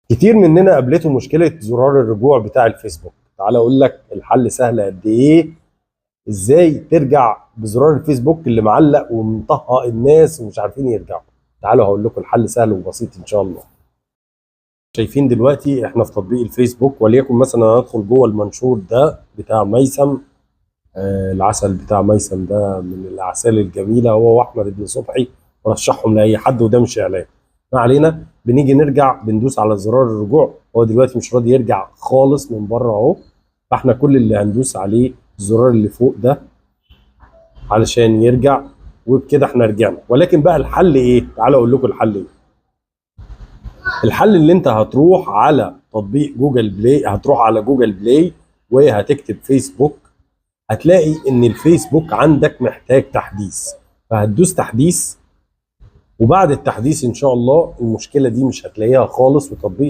كتير مننا قابلته مشكلة زرار الرجوع بتاع الفيسبوك. تعال اقول لك الحل سهل قد ايه. ازاي ترجع بزرار الفيسبوك اللي معلق ومطهق الناس ومش عارفين يرجعوا؟ تعالوا هقول لكم الحل سهل وبسيط ان شاء الله. شايفين دلوقتي احنا في تطبيق الفيسبوك، وليكن مثلا انا ادخل جوه المنشور ده بتاع ميسم. العسل بتاع ميسم ده من الاعسال الجميله، هو واحمد بن صبحي رشحهم لاي حد، وده مش اعلان. ما علينا، بنيجي نرجع بندوس على زرار الرجوع. هو دلوقتي مش راضي يرجع خالص من بره اهو، فاحنا كل اللي هندوس عليه الزرار اللي فوق ده علشان يرجع، وبكده احنا رجعنا. ولكن بقى الحل ايه؟ تعالوا اقول لكم الحل ايه. الحل اللي انت هتروح على تطبيق جوجل بلاي، هتروح على جوجل بلاي وهتكتب فيسبوك. هتلاقي ان الفيسبوك عندك محتاج تحديث، فهتدوس تحديث. وبعد التحديث ان شاء الله المشكله دي مش هتلاقيها خالص، وتطبيق